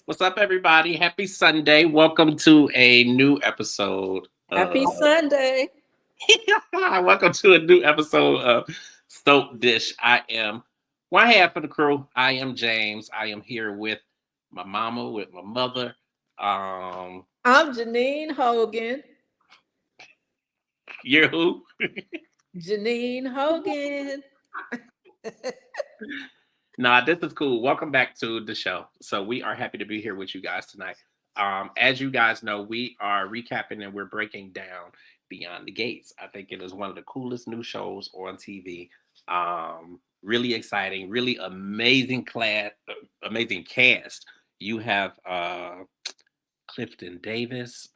What's up, everybody? Happy Sunday. Welcome to a new episode Happy of Sunday. welcome to a new episode of Stoke Dish. I am one half of the crew. I am James. I am here with my mama, with my mother. Um, I'm Janine Hogan. you're who? Janine Hogan. Nah, this is cool. Welcome back to the show. So we are happy to be here with you guys tonight. As you guys know, we are recapping and we're breaking down Beyond the Gates. I think it is one of the coolest new shows on TV. Really exciting, really amazing cast. You have Clifton Davis,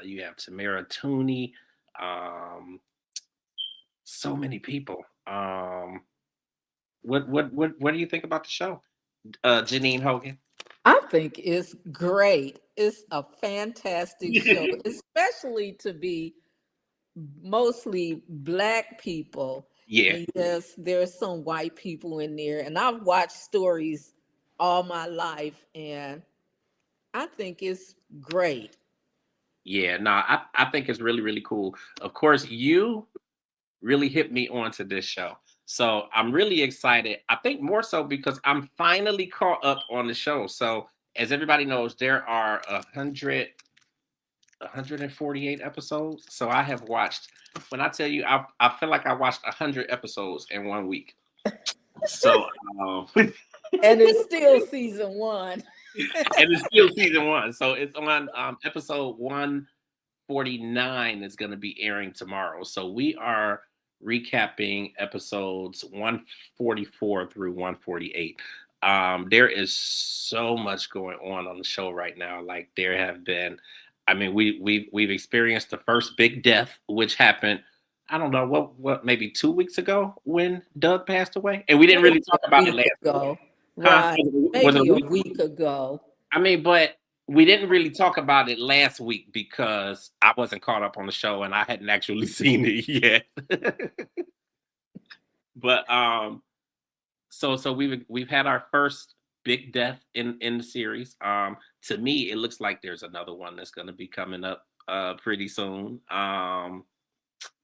you have Tamara Tooney, um, so many people. What do you think about the show, Janine Hogan? I think it's great. It's a fantastic show, especially to be mostly black people. Yeah, And yes, there's some white people in there. And I've watched stories all my life, and I think it's great. yeah. No, I think it's really, really cool. Of course, you really hit me onto this show. So I'm really excited. I think more so because I'm finally caught up on the show. So as everybody knows, there are 148 episodes. So I have watched, when I tell you, I feel like I watched 100 episodes in 1 week. So, And it's still season one. and it's still season one. So it's on episode 149 is going to be airing tomorrow. So we are recapping episodes 144 through 148. There is so much going on the show right now. Like there have been, I mean, we've experienced the first big death, which happened. I don't know what maybe 2 weeks ago when Doug passed away, and we didn't Maybe really talk a about it week last week. ago. Huh? Right. Was it a Maybe a week? week ago. I mean, but we didn't really talk about it last week because I wasn't caught up on the show and I hadn't actually seen it yet. But so we've had our first big death in the series. To me, it looks like there's another one that's going to be coming up pretty soon.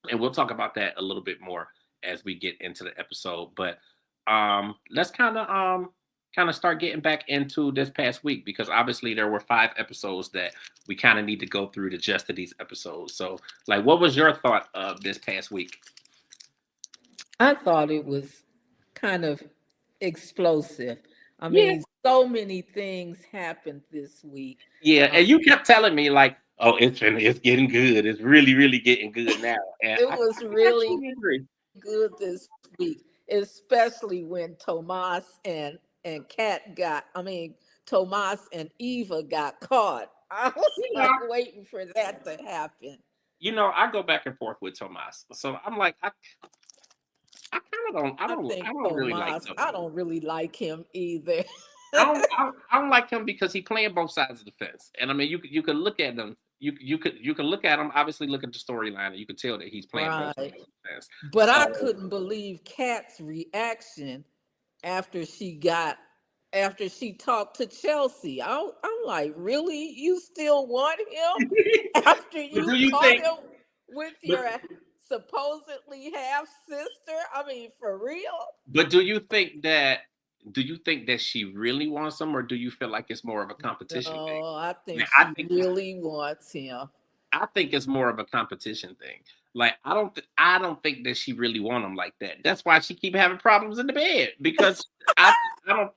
And we'll talk about that a little bit more as we get into the episode. But let's kind of start getting back into this past week because obviously there were 5 episodes that we kind of need to go through the gist of these episodes. So, like, what was your thought of this past week? I thought it was kind of explosive. I Yeah, mean, so many things happened this week. yeah, Uh, and you kept telling me like, "Oh, it's getting good. It's really, really getting good now." And it I was really actually agree. good this week, especially when Tomas and Kat got. I mean, Tomas and Eva got caught. I was You know, like waiting for that to happen. I go back and forth with Tomas, so I'm like, I kind of don't, I think I don't really like Tomas, Tomas. I don't really like him either. I don't like him because he playing both sides of the fence. And I mean, you could look at him. You can look at him. Obviously, look at the storyline, and you can tell that he's playing both sides Right. of the fence. But I So couldn't believe Kat's reaction after she got after she talked to Chelsea. I'm like, really? You still want him after but do you you caught think? him with But your supposedly half sister? I mean, for real? but do you think that she really wants him, or do you feel like it's more of a competition thing? No, I Man, think she really wants him. I think it's more of a competition thing. Like I don't think that she really want him like that. That's why she keep having problems in the bed because I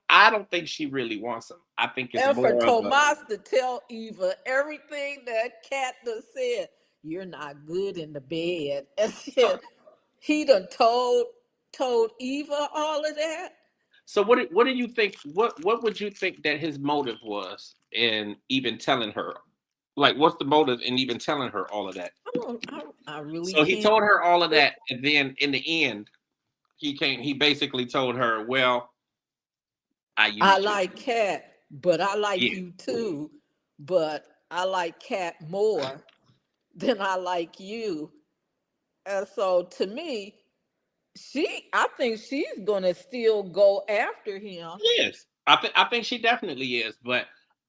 I don't think she really wants him. I think it's And for more of a Tomas to tell Eva everything that Kat done said, you're not good in the bed. And said he done told Eva all of that. so what do you think what would you think that his motive was in even telling her? Like what's the motive in even telling her all of that? I really So he can't. told her all of that and then in the end he basically told her, "Well, I I used you." like Kat, but I like Yeah. you too. But I like Kat more than I like you. And so to me, I think she's gonna still go after him. Yes. I think she definitely is, but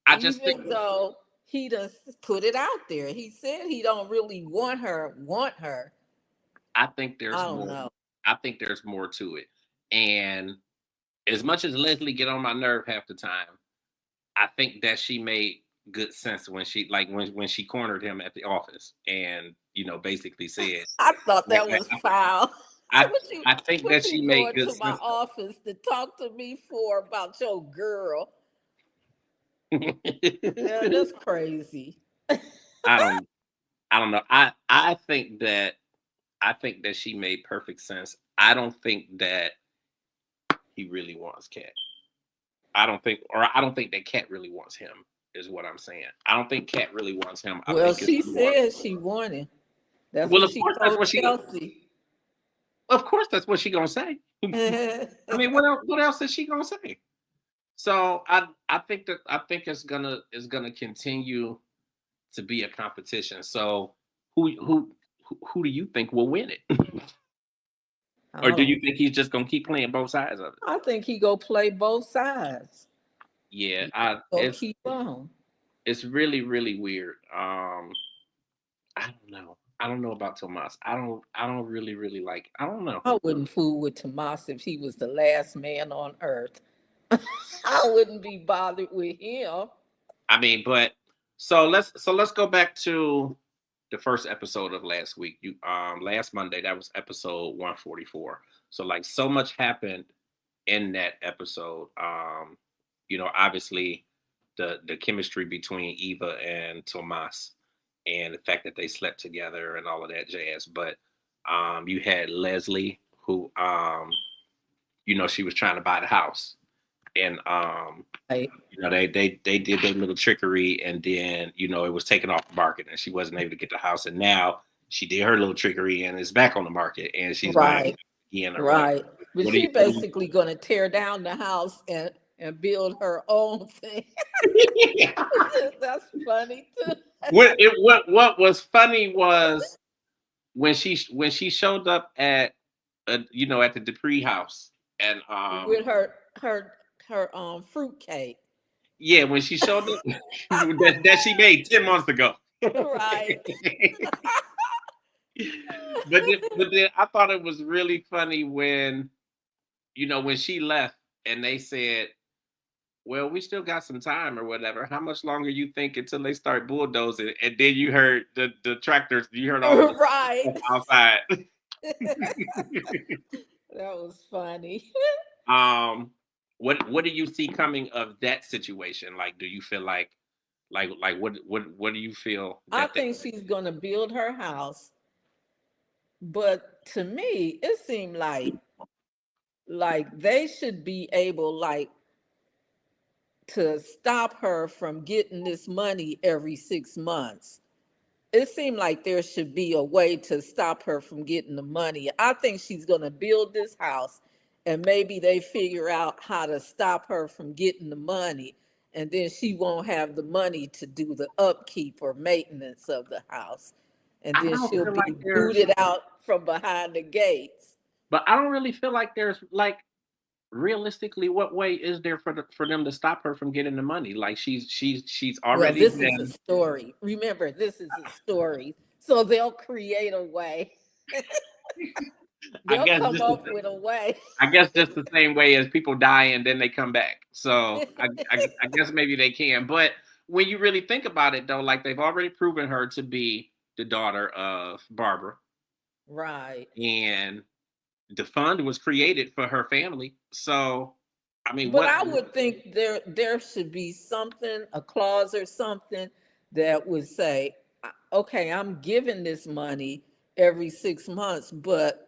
I just think Even though he done put it out there. He said he don't really want her. I think I there's don't more. know. I think there's more to it. And as much as Leslie get on my nerve half the time, I think that she made good sense when she like when she cornered him at the office and basically said I thought like that was foul. I what you I think what that you she made going good to my sense. office to talk to me for about your girl? Yeah, that's crazy. I don't I don't know. I think that she made perfect sense. I don't think that he really wants Cat. I don't think that Cat really wants him, is what I'm saying. I don't think Cat really wants him. I Well, think it's she more. said she wanted. That's Well, what of she course that's told what she Chelsea. of course that's what she gonna say. I mean, what else is she gonna say? So I think it's gonna continue to be a competition. So who do you think will win it? Or I do you don't. think he's just gonna keep playing both sides of it? I think he go play both sides. Yeah, He I go it's keep on. it's really really weird. I don't know. I don't know about Tomas. I don't really like. I don't know. I wouldn't fool with Tomas if he was the last man on earth. I wouldn't be bothered with him. I mean, but so let's go back to the first episode of last week. You last Monday, that was episode 144. So like so much happened in that episode. Obviously the chemistry between Eva and Tomas and the fact that they slept together and all of that jazz. But you had Leslie who she was trying to buy the house. And Like, they did their little trickery, and then it was taken off the market, and she wasn't able to get the house. And now she did her little trickery, and it's back on the market, and she's buying right, it again or whatever. right. But What do she you? basically gonna tear down the house and build her own thing. That's funny too. What was funny was when she showed up at the Dupree house, and With her fruit cake. yeah, when she showed up that she made 10 months ago. Right. But then I thought it was really funny when she left and they said, "Well, we still got some time or whatever. How much longer you think until they start bulldozing?" And then you heard the tractors. You heard all of the Right. stuff outside. That was funny. um, what do you see coming of that situation? Like, do you feel like what do you feel I that they? think she's gonna build her house, but to me, it seemed like they should be able to stop her from getting this money every 6 months. It seemed like there should be a way to stop her from getting the money. I think she's going to build this house and maybe they figure out how to stop her from getting the money. And then she won't have the money to do the upkeep or maintenance of the house. And I then don't she'll feel be like there's, booted out from behind the gates. but I don't really feel like there's like realistically, what way is there for them to stop her from getting the money? Like she's Well, already this is a been. story. Remember, this is a story. So they'll create a way. I They'll guess come just up the, with a way. I guess just the same way as people die and then they come back. So I guess maybe they can. But when you really think about it, though, like they've already proven her to be the daughter of Barbara, Right. and the fund was created for her family. So I mean, But what? I would think there should be something, a clause or something that would say, okay, I'm giving this money every 6 months, but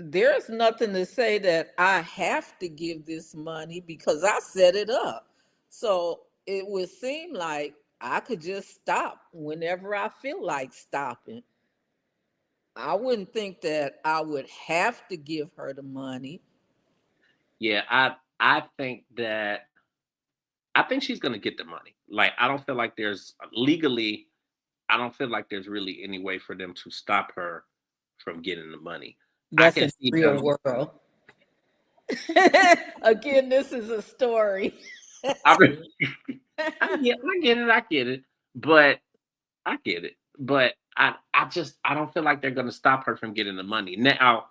there's nothing to say that I have to give this money because I set it up. So it would seem like I could just stop whenever I feel like stopping. I wouldn't think that I would have to give her the money. Yeah, I think she's gonna get the money. Like I don't feel like there's legally. I don't feel like there's really any way for them to stop her from getting the money. I That's can in see the real them. world. Again, this is a story. I mean, I get it, but I get it, but I don't feel like they're gonna stop her from getting the money. Now,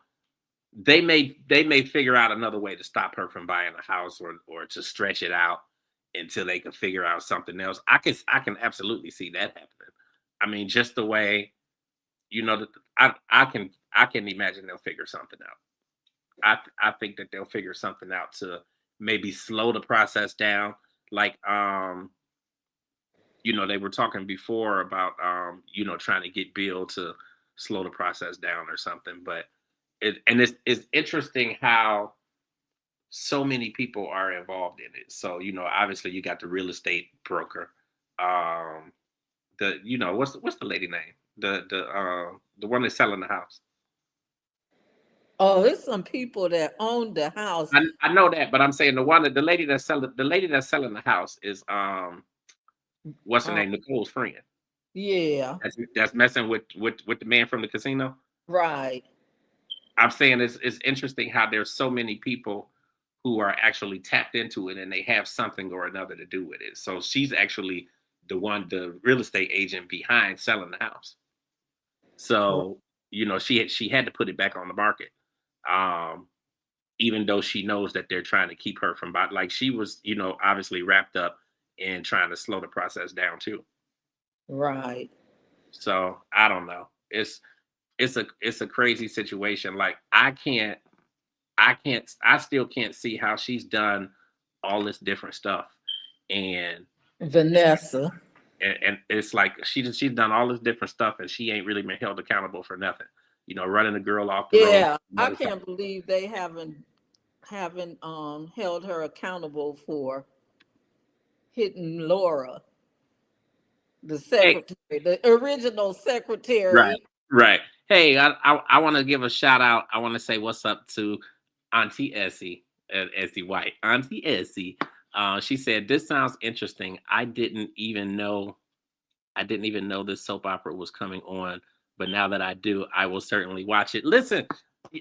they may figure out another way to stop her from buying a house or to stretch it out until they can figure out something else. I can absolutely see that happening. I mean, just the way that I can imagine they'll figure something out. I think that they'll figure something out to maybe slow the process down. Like they were talking before about trying to get Bill to slow the process down or something. But it's interesting how so many people are involved in it. So obviously you got the real estate broker, um, what's the lady name? The one that's selling the house. Oh, it's some people that own the house. I know that, but I'm saying the lady that's selling the house is what's her Uh, name? Nicole's friend. yeah, That's messing with the man from the casino. right, I'm saying it's interesting how there's so many people who are actually tapped into it and they have something or another to do with it. So she's actually the real estate agent behind selling the house. r- So she had to put it back on the market, um, even though she knows that they're trying to keep her from like she was obviously wrapped up in trying to slow the process down too. right. So I don't know. It's a crazy situation. Like I still can't see how she's done all this different stuff. And Vanessa. and it's like she's done all this different stuff and she ain't really been held accountable for nothing. Running the girl off the road. Yeah, I can't believe they haven't held her accountable for hitting Laura, the Hey, secretary, the original right, secretary. right. Hey, I want to give a shout out. I want to say what's up to Auntie Essie, Essie White. Auntie Essie. She said this sounds interesting. I didn't even know this soap opera was coming on, but now that I do, I will certainly watch it. Listen,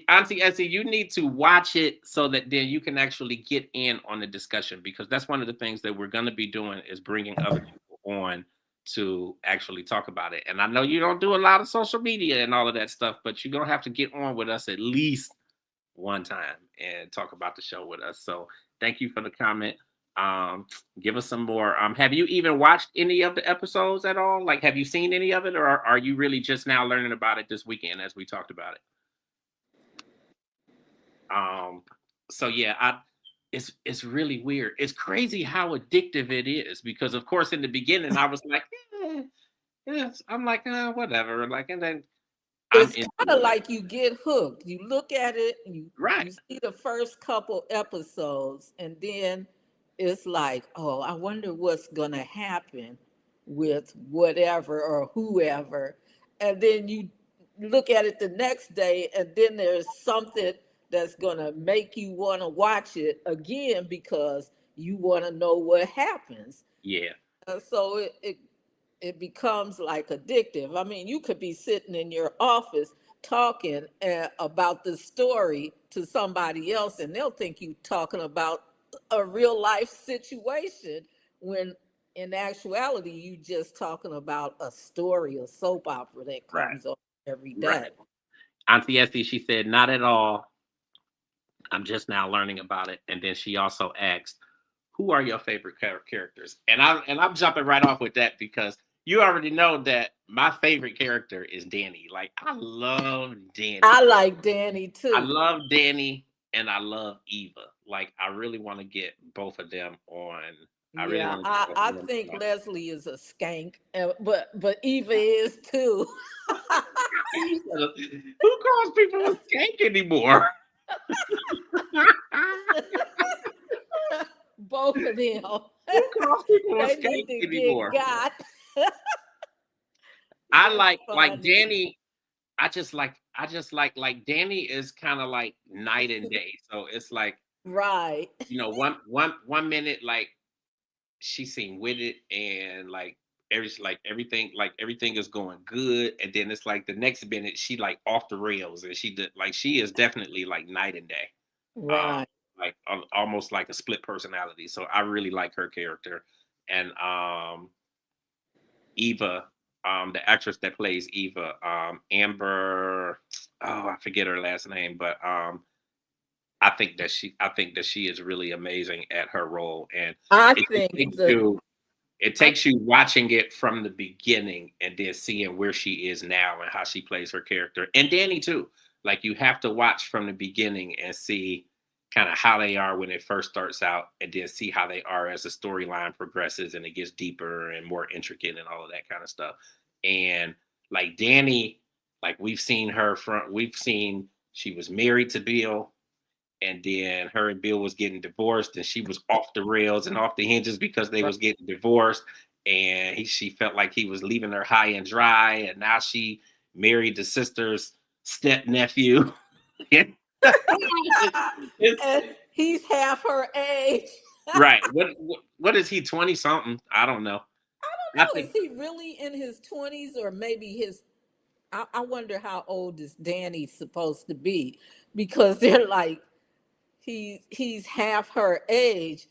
Auntie Essie, you need to watch it so that then you can actually get in on the discussion because that's one of the things that we're going to be doing is bringing other people on to actually talk about it. And I know you don't do a lot of social media and all of that stuff, but you're going to have to get on with us at least one time and talk about the show with us. So thank you for the comment. Um, Give us some more. Have you even watched any of the episodes at all? Like, have you seen any of it, or are you really just now learning about it this weekend as we talked about it? Um, so yeah, it's really weird. It's crazy how addictive it is because, of course, in the beginning I was like, yes, I'm like, whatever, like, and then I'm It's into kind of it. like you get hooked. You look at it, Right, you see the first couple episodes, and then it's like, oh, I wonder what's gonna happen with whatever or whoever. And then you look at it the next day, and then there's something that's gonna make you want to watch it again because you want to know what happens. yeah, So it becomes like addictive. I mean, you could be sitting in your office talking about the story to somebody else, and they'll think you talking about a real life situation when in actuality you just talking about a story, a soap opera that right, comes on every right. day. Auntie Essie, she said, not at all. I'm just now learning about it. And then she also asked, "Who are your favorite characters?" And I'm jumping right off with that because you already know that my favorite character is Danny. Like I love I Danny. like Danny I too. love Danny and I love Eva. Like I really want to get both of them on. I really Yeah, want to get both I of them think on. Leslie is a skank, but Eva is too. Who calls people a skank anymore? Both of them. Who calls people a They skank need to get anymore? got. I That's like funny. Danny. I just like Danny is kind of like night and day. So it's like, Right. one minute like she seemed with it and everything is going good. And then it's like the next minute she like off the rails and she did like she is definitely like night and day. Um Right. like almost like a split personality. So I really like her character. And Eva, the actress that plays Eva, Amber, oh, I forget her last name, but I think that she is really amazing at her role, and I it just think takes the you it I takes you watching it from the beginning and then seeing where she is now and how she plays her character, and Danny too. Like you have to watch from the beginning and see kind of how they are when it first starts out, and then see how they are as the storyline progresses and it gets deeper and more intricate and all of that kind of stuff. And like Danny, like we've seen she was married to Bill, and then her and Bill was getting divorced, and she was off the rails and off the hinges because they was getting divorced, and she felt like he was leaving her high and dry, and now she married the sister's step nephew. it's, and he's half her age. right. What is he, 20 something? I don't know. I No, is think he really in his 20s or maybe his I wonder how old is Danny supposed to be because they're like he's half her age,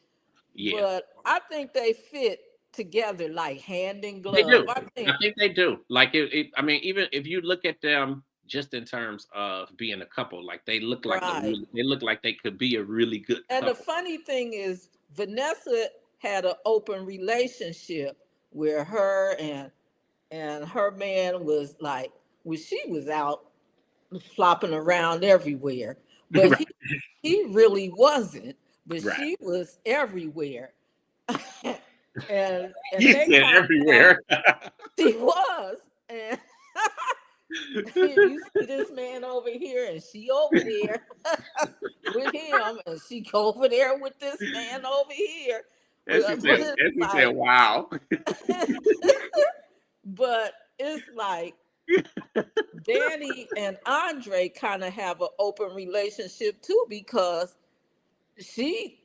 yeah, but I think they fit together like hand in they glove. do. I I think think they do. Like I mean, even if you look at them just in terms of being a couple, like right. they look like they could be a really good And the couple. funny thing is Vanessa had an open relationship where her and her man was like when she was out flopping around everywhere. But Right. he really wasn't, but Right. she was everywhere. And You they said kind of had everywhere. she was. And you see this man over here and she over there with him and she go over there with this man over here. But As it's she said, like wow. but it's like Danny and Andre kind of have an open relationship too because she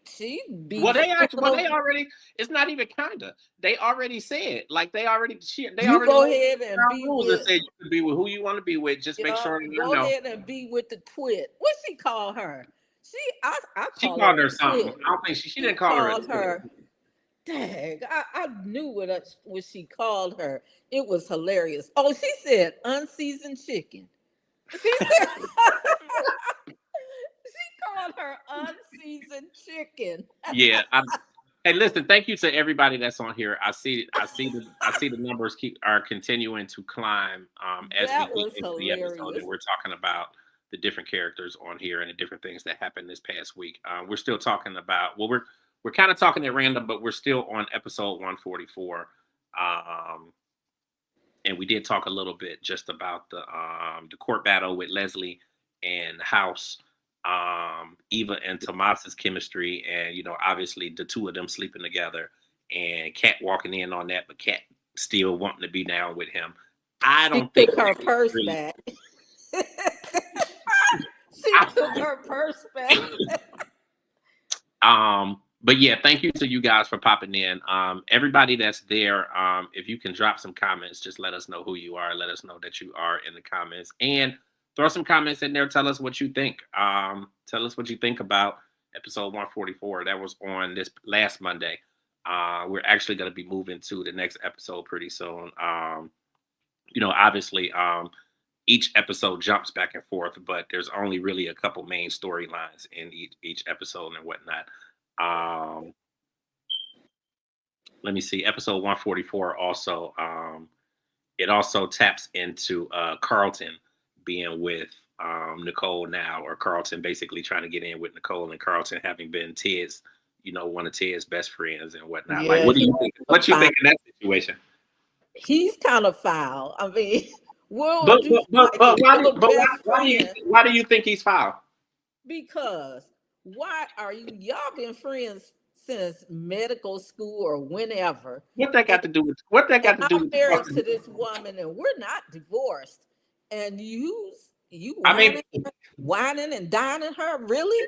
be Well, feeling they already, it's not even kinda. They already said, like they you already go made ahead and be rules that with say you can be with who you want to be with. Just make sure you go know. ahead and be with the twit. What she call her? I She call her called her the something. twit. I don't think she She didn't call her a called twin. her. Dang, I knew what she called her. It was hilarious. Oh, she said unseasoned chicken. She said she called her unseasoned chicken. Yeah. Hey, listen, thank you to everybody that's on here. I see the numbers are continuing to climb as we That get was into the episode, hilarious. and we're talking about the different characters on here and the different things that happened this past week. We're still talking about we're kind of talking at random, but we're still on episode 144. Um, and we did talk a little bit just about the court battle with Leslie and House, Eva and Tomas's chemistry, and obviously the two of them sleeping together, and Kat walking in on that, but Kat still wanting to be down with him. I She don't think took her that was purse really. back. She took her purse back. But yeah, thank you to you guys for popping in. Everybody that's there, if you can drop some comments, just let us know who you are. Let us know that you are in the comments, and throw some comments in there. Tell us what you think. Tell us what you think about episode 144. That was on this last Monday. We're actually going to be moving to the next episode pretty soon. Obviously, each episode jumps back and forth, but there's only really a couple main storylines in each episode and whatnot. Let me see. Episode 144 also it also taps into Carlton being with Nicole now, or Carlton basically trying to get in with Nicole, and Carlton having been Ted's, one of Ted's best friends and whatnot. Like, Yeah, what do you think? What you think in that situation? he's kind of foul. I mean, But World do but but, like but why the best friend why do you think he's foul? because why are y'all been friends since medical school or whenever? What that And, got to do with what that and got to do I'm with the married Boston? to this woman and we're not divorced. And you I mean, whining and dining her, really?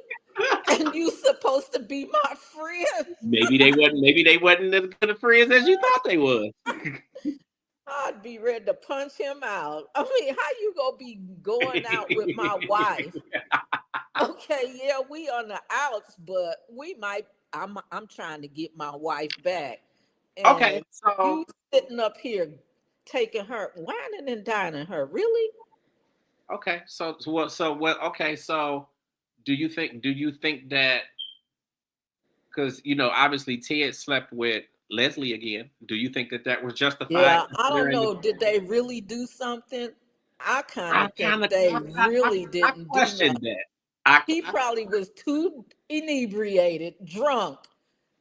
And you supposed to be my friend. maybe they wasn't as good of friends as you thought they was. I'd be ready to punch him out. I mean, how you gonna be going out with my wife? Okay, yeah, we on the outs, but we might. I'm trying to get my wife back, Okay, and so you sitting up here taking her, whining and dining her. Really? okay, so what? So what? Okay, so do you think that because obviously Ted slept with Leslie again? Do you think that that was justified Yeah, I don't considering the? know. Did they really do something? I kind I of think kind of they I, really I didn't do questioned nothing. that. I, He I probably was too inebriated, drunk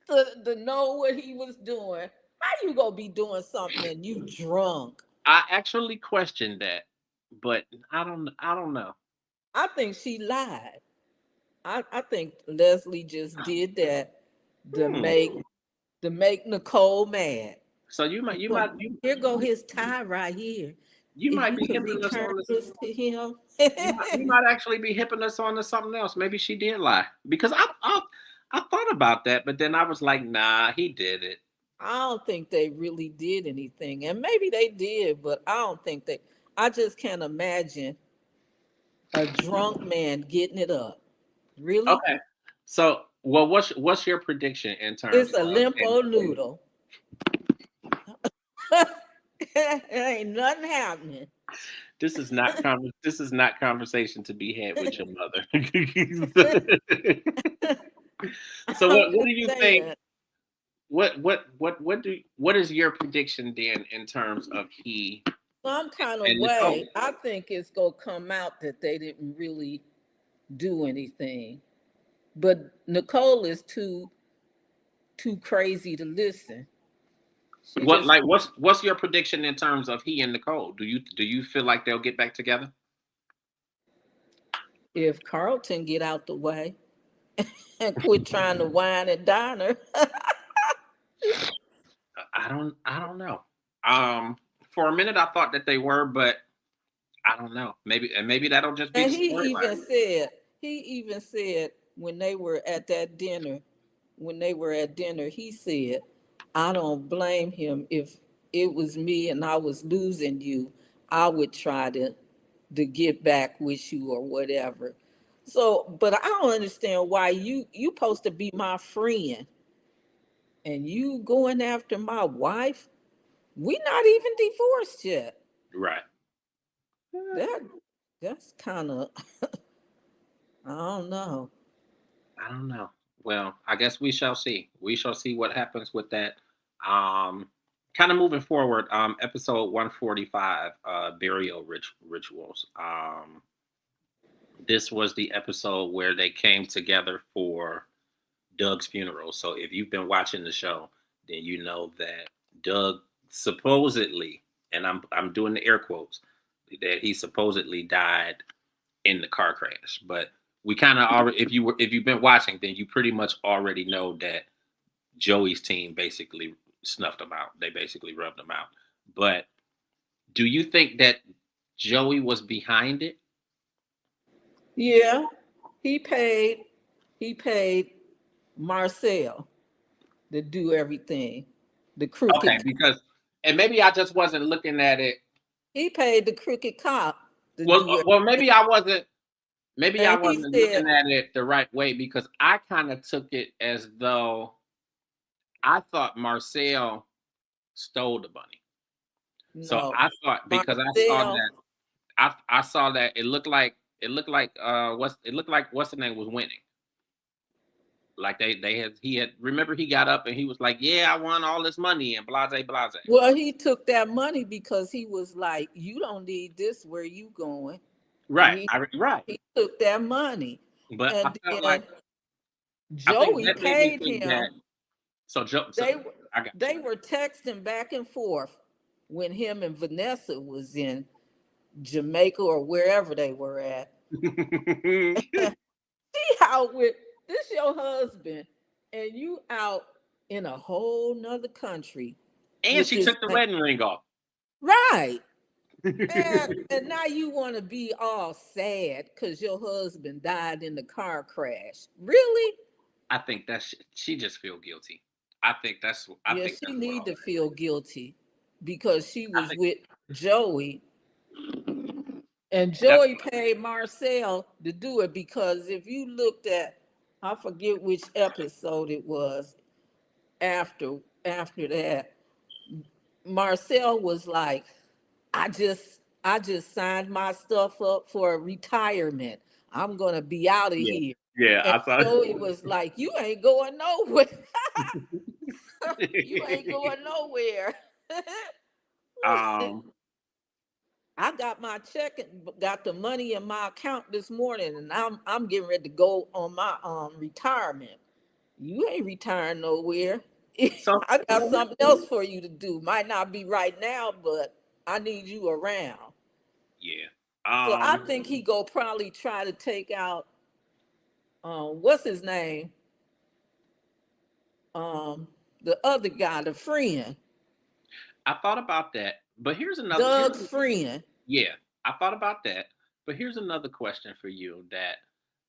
to know what he was doing. How you gonna be doing something and you drunk? I actually questioned that, but I don't know. I think she lied. I think Leslie just did that to Hmm. make Nicole mad. So you might you Look, might you here go his tie right here. you If might you be could hipping us return on this. this to him. You might actually be hipping us on to something else. Maybe she did lie because I thought about that, but then I was like, nah, he did it. I don't think they really did anything. And maybe they did, but I don't think they I just can't imagine a drunk man getting it up. Really? Okay. So, well, what's your prediction in terms It's a of limpo noodle. It ain't nothing happening. this is not conversation to be had with your mother. So I'm what just do you think saying. what is your prediction then in terms of he Some kind of and Nicole? way, I think it's gonna come out that they didn't really do anything. But Nicole is too crazy to listen. She What just like what's your prediction in terms of he and Nicole? Do you feel like they'll get back together? if Carlton get out the way and quit trying to wine and dine her, I don't know. For a minute I thought that they were, but I don't know. Maybe that'll just be and the storyline. he even said when they were at that dinner, when they were at dinner, he said, "I don't blame him if it was me and I was losing you. I would try to get back with you or whatever." So, but I don't understand why you supposed to be my friend and you going after my wife. We not even divorced yet. Right. That that's kind of I don't know. I don't know. Well, I guess we shall see. We shall see what happens with that. Um, Kind of moving forward. Episode 145, burial rituals. This was the episode where they came together for Doug's funeral. So if you've been watching the show, then you know that Doug supposedly, and I'm doing the air quotes, that he supposedly died in the car crash. But we kind of already, if you've been watching, then you pretty much already know that Joey's team basically snuffed him out. They basically rubbed him out. But do you think that Joey was behind it? Yeah, he paid he paid Marcel to do everything. The Okay, crooked because and maybe I just wasn't looking at it. he paid the crooked cop to Well, do well, everything. maybe I And he wasn't said, looking at it the right way because I kind of took it as though I thought Marcel stole the bunny. So no, I thought because I saw Marcel, that I saw that it looked like what's the name was winning. Like they had he had remember he got up and he was like, yeah, I won all this money and blase blase. well, he took that money because he was like, you don't need this, where you going? And Right. Right. he took that money. But I And felt like then I think Joey that made me paid think that him. so They I got they were texting back and forth when him and Vanessa was in Jamaica or wherever they were at. you. See how with this your husband and you out in a whole nother country And with she this took the man. wedding ring off. Right. And now you want to be all sad because your husband died in the car crash. Really? I think she just feel guilty. I think Yeah, that's she what need all to that. feel guilty. because she I was think with Joey. And that's Joey paid Marcel to do it because if you looked at, I forget which episode it was after that, Marcel was like, I just signed my stuff up for retirement. I'm gonna be out of yeah, here. yeah. And I saw. Joey was like, you ain't going nowhere. You ain't going nowhere. um, I got my check and got the money in my account this morning, and I'm getting ready to go on my retirement. You ain't retiring nowhere. so I got something else for you to do. Might not be right now, but I need you around. yeah. So I Um, think he go probably try to take out what's his name? The other guy, the friend, I thought about that, but here's another. Doug's friend. Yeah, I thought about that. But here's another question for you that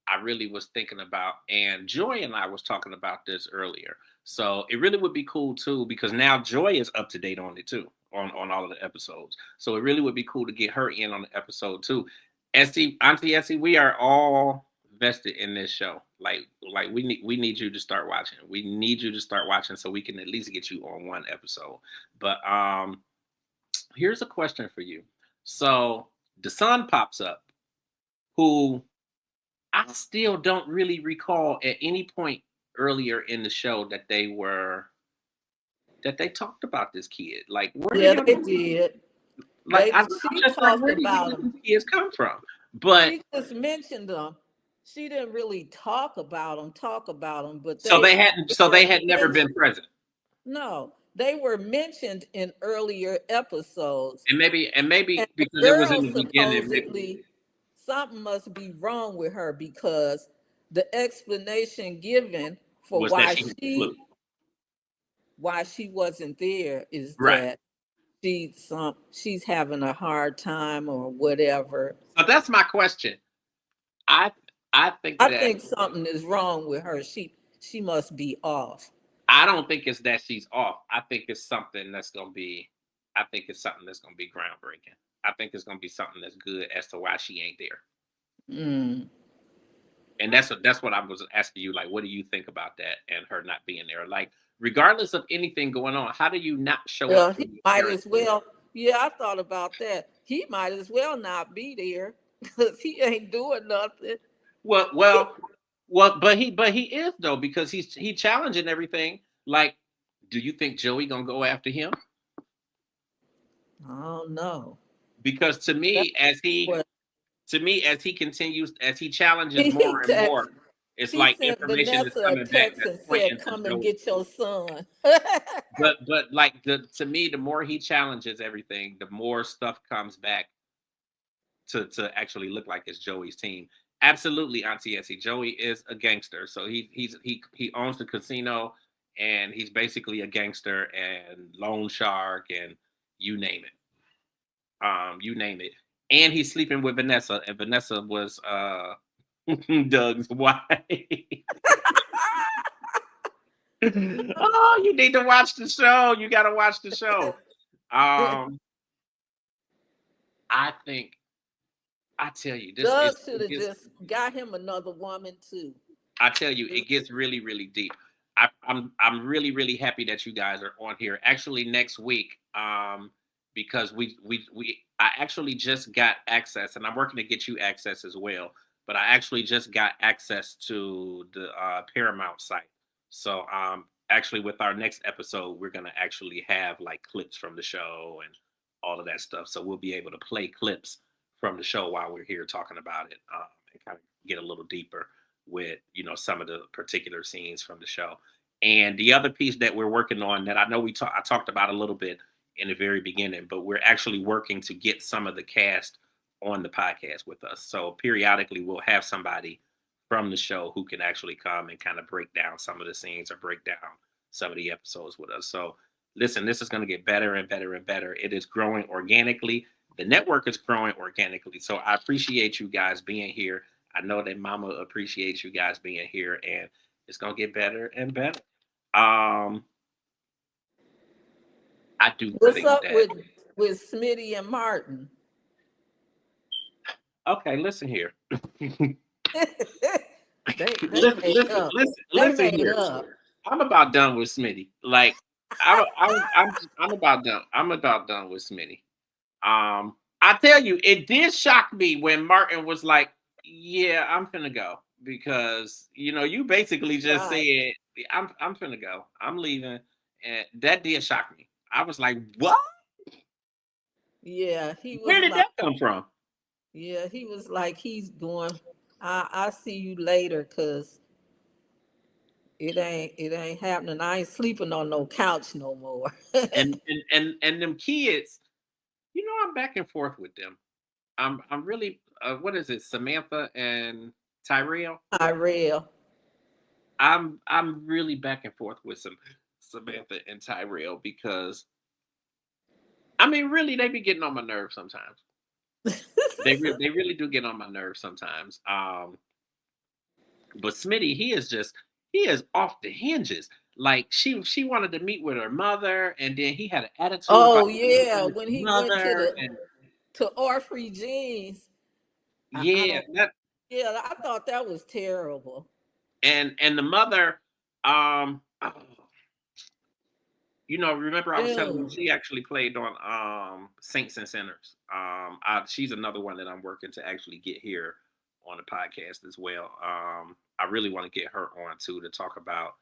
I really was thinking about, and Joy and I was talking about this earlier. So it really would be cool too, because now Joy is up to date on it too, on all of the episodes. So it really would be cool to get her in on the episode too. Essie, Auntie Essie, we are all vested in this show. Like we need you to start watching. We need you to start watching so we can at least get you on one episode. But here's a question for you. So the son pops up, who I still don't really recall at any point earlier in the show that they talked about this kid. Like, where the Yeah, hell? they did. I'm She just like, talked where did about him. these kids come from? But She just mentioned them. She didn't really talk about them, but so were they had never been mentioned. present. No, they were mentioned in earlier episodes. And maybe And the because it was in girl the beginning, maybe supposedly, something must be wrong with her because the explanation given for was that she had the flu. why she wasn't there is Right. that she's having a hard time or whatever. So that's my question. I I think I that think something is wrong with her. She must be off. I don't think it's that she's off. I think it's something that's gonna be. I think it's something that's gonna be groundbreaking. I think it's gonna be something that's good as to why she ain't there. Mm. And that's what I was asking you. Like, what do you think about that and her not being there? Like, regardless of anything going on, how do you not show up Well, for he your might parents? as well. Yeah, I thought about that. He might as well not be there because he ain't doing nothing. Well, well, but he is though because he challenging everything. Like, do you think Joey gonna go after him? I don't know. Because That's what as he continues, as he challenges he more and text. more, it's He like sent information is Vanessa a coming back text that's and said, pointing to "Come and Joey. get your son." But like to me, the more he challenges everything, the more stuff comes back to actually look like it's Joey's team. Absolutely, Auntie Essie. Joey is a gangster, so he owns the casino, and he's basically a gangster and loan shark and you name it. You name it. And he's sleeping with Vanessa, and Vanessa was Doug's wife. Oh, you need to watch the show. You got to watch the show. Um, I think I tell you, this Doug is should it have gets. just got him another woman too. I tell you, it gets really, really deep. I'm really, really happy that you guys are on here. Actually, next week, because I actually just got access, and I'm working to get you access as well. But I actually just got access to the Paramount site. So actually, with our next episode, we're gonna actually have like clips from the show and all of that stuff. So we'll be able to play clips from the show while we're here talking about it, and kind of get a little deeper with some of the particular scenes from the show. And the other piece that we're working on that I know I talked about a little bit in the very beginning, but we're actually working to get some of the cast on the podcast with us. So periodically we'll have somebody from the show who can actually come and kind of break down some of the scenes or break down some of the episodes with us. So listen, this is going to get better and better and better. It is growing organically. The network is growing organically. So I appreciate you guys being here. I know that Mama appreciates you guys being here, and it's gonna get better and better. Um, I do What's think up that. with Smitty and Martin? Okay, listen here. They made up. They Listen made here. up. I'm about done with Smitty. Like I'm about done. I'm about done with Smitty. I tell you, it did shock me when Martin was like, "Yeah, I'm finna go," because you basically just Right. said, I'm finna go. I'm leaving," and that did shock me. I was like, "What? Yeah, Where did that come from?" he was like he's going. I see you later, cause it ain't happening. I ain't sleeping on no couch no more. And them kids, I'm back and forth with them. I'm really what is it, Samantha and Tyrell? Tyrell. I'm really back and forth with Samantha and Tyrell because I mean really they be getting on my nerves sometimes. They really do get on my nerves sometimes. But Smitty, he is off the hinges. Like she wanted to meet with her mother, and then he had an attitude about Oh yeah, meeting with when his he went to mother, and Orphrey Jeans, I yeah, don't. that Yeah, I thought that was terrible. and the mother, remember I was telling you Dude. she actually played on Saints and Sinners. She's another one that I'm working to actually get here on the podcast as well. I really want to get her on too to talk about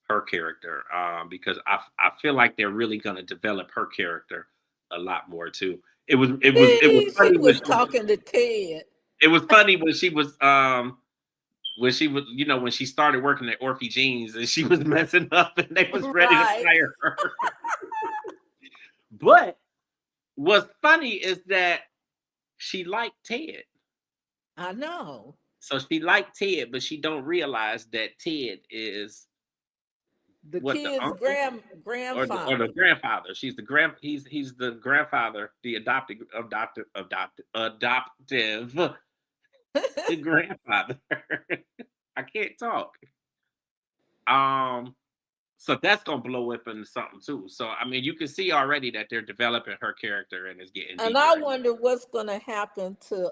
her character because I feel like they're really going to develop her character a lot more too. It was She funny was talking to Ted. it was funny when she was, when she started working at Orphe Jeans and she was messing up and they was ready to Right. fire her. But what's funny is that she liked Ted. I know. So she liked Ted, but she don't realize that Ted is The what, the kid's uncle or the grandfather. grandfather. She's the he's the grandfather, the adoptive the grandfather. I can't talk. Um So that's gonna blow up into something too. So I mean, you can see already that they're developing her character and it's getting And I deeper. wonder what's gonna happen to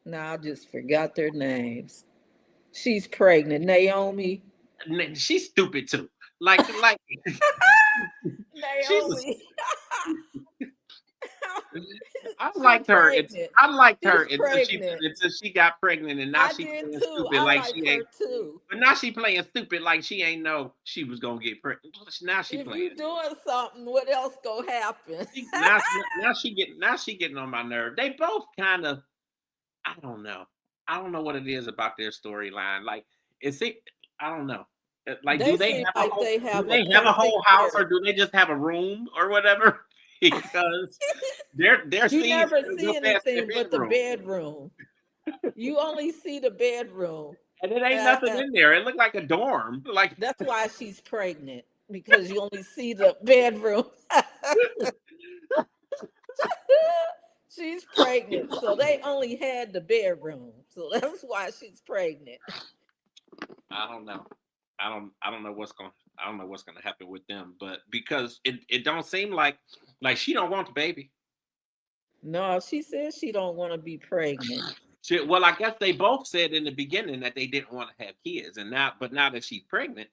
now I just forgot their names. She's pregnant. Naomi. And she's stupid too. Like she's. Naomi. I She's liked her. pregnant. I liked her She's pregnant. until she got pregnant, and now I she did playing too. stupid I like like she her ain't. too. But now she playing stupid like she ain't know she was gonna get pregnant. Now she If playing. you doing something, what else gonna happen? Now she getting on my nerve. They both kind of. I don't know. I don't know what it is about their storyline. Like, is it? I don't know. Like, They seem like they do have a they have a perfect whole house, or marriage. do they just have a room or whatever? Because their You scenes never real see fast in anything their but the bedroom, bedroom. You only see the bedroom. and it ain't nothing And in there. It looked like a dorm. Like, that's why she's pregnant, because you only see the bedroom. She's pregnant. So they only had the bedroom. So that's why she's pregnant. I don't know. I don't know what's going. I don't know what's going to happen with them, but because it don't seem like she don't want the baby. No, she says she don't want to be pregnant. Well, I guess they both said in the beginning that they didn't want to have kids, and now that she's pregnant,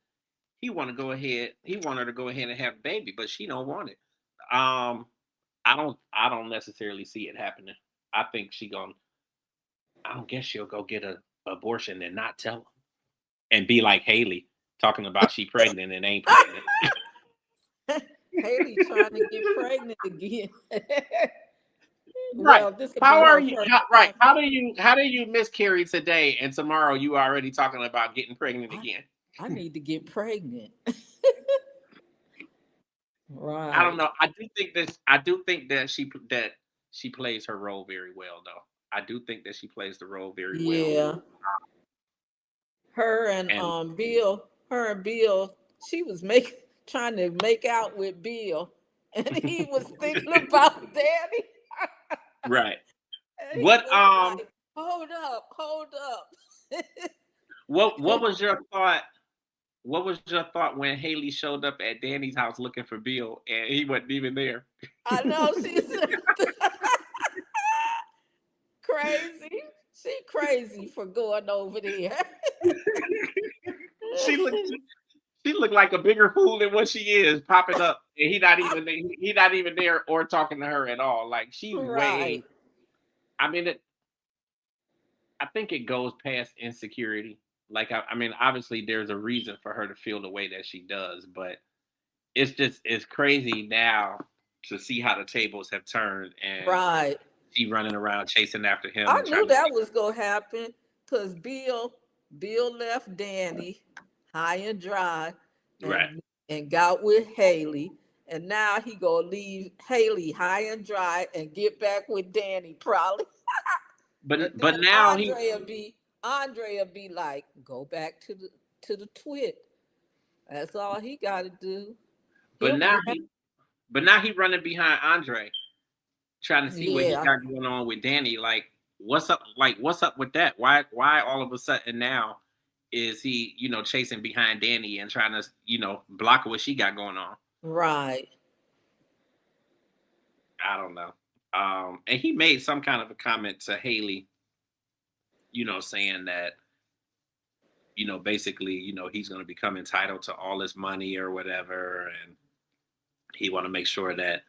he want to go ahead. He want her to go ahead and have a baby, but she don't want it. Um, I don't necessarily see it happening. I think she gonna. I don't guess she'll go get a abortion and not tell him, and be like Haley talking about she pregnant and ain't pregnant. Haley trying to get pregnant again. Right. Well, this will How be are her you? first Right. time. How do you miscarry today and tomorrow you already talking about getting pregnant I, again? I need to get pregnant. I don't Right. know. I do think that she plays her role very well though. I do think that she plays the role very well. Yeah. Her and And Bill, she was trying to make out with Bill. And he was thinking about Daddy. right. And he What was like, hold up. what was your thought what was your thought when Haley showed up at Danny's house looking for Bill and he wasn't even there? I know she's crazy. She crazy for going over there. she looked she looked like a bigger fool than what she is, popping up, and he not even there or talking to her at all. Like she's Right. way. I mean, I think it goes past insecurity. Like I mean, obviously there's a reason for her to feel the way that she does, but it's crazy now to see how the tables have turned and Right. she running around chasing after him I and knew trying to that was gonna happen because Bill left Danny high and dry right. and got with Haley. And now he gonna leave Haley high and dry and get back with Danny probably. And But then now he Andre will be like, go back to the twit. That's all he gotta do. but He'll now be happy. he but now he running behind Andre, trying to see what he Yeah. got going on with Danny. Like, what's up? Like, what's up with that? Why all of a sudden now is he, chasing behind Danny and trying to, block what she got going on? Right. I don't know. And he made some kind of a comment to Haley, saying that, basically, he's going to become entitled to all this money or whatever, and he want to make sure that,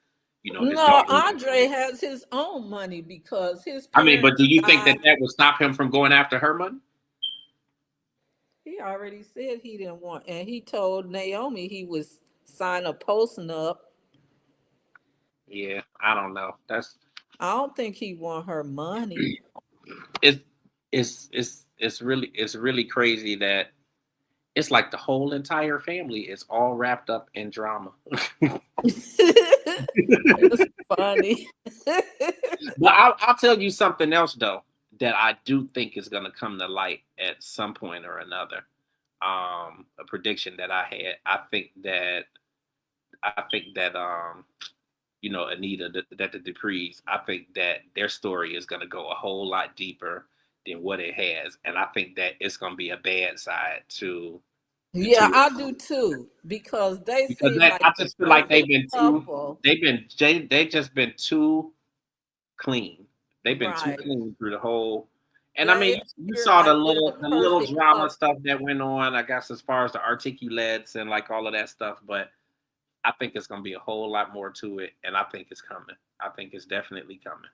his No, daughter. Andre has his own money because his I mean, but parents do you think that died. that would stop him from going after her money? He already said he didn't want, and he told Naomi he was sign a posting up. Yeah, I don't know. I don't think he want her money. It's it's really crazy that it's like the whole entire family is all wrapped up in drama. It's funny. But I'll tell you something else though that I do think is going to come to light at some point or another. A prediction that I had. I think that Anita, that the Duprees, I think that their story is going to go a whole lot deeper than what it has, and I think that it's going to be a bad side Yeah, to it I do too because they because seem like I the just feel like perfect couple. they just been too clean. They've been too Right. clean through the whole. And I mean, They you appear saw the like they're the little perfect drama couple. stuff that went on, I guess, as far as the articulets and like all of that stuff. But I think it's going to be a whole lot more to it, and I think it's coming. I think it's definitely coming.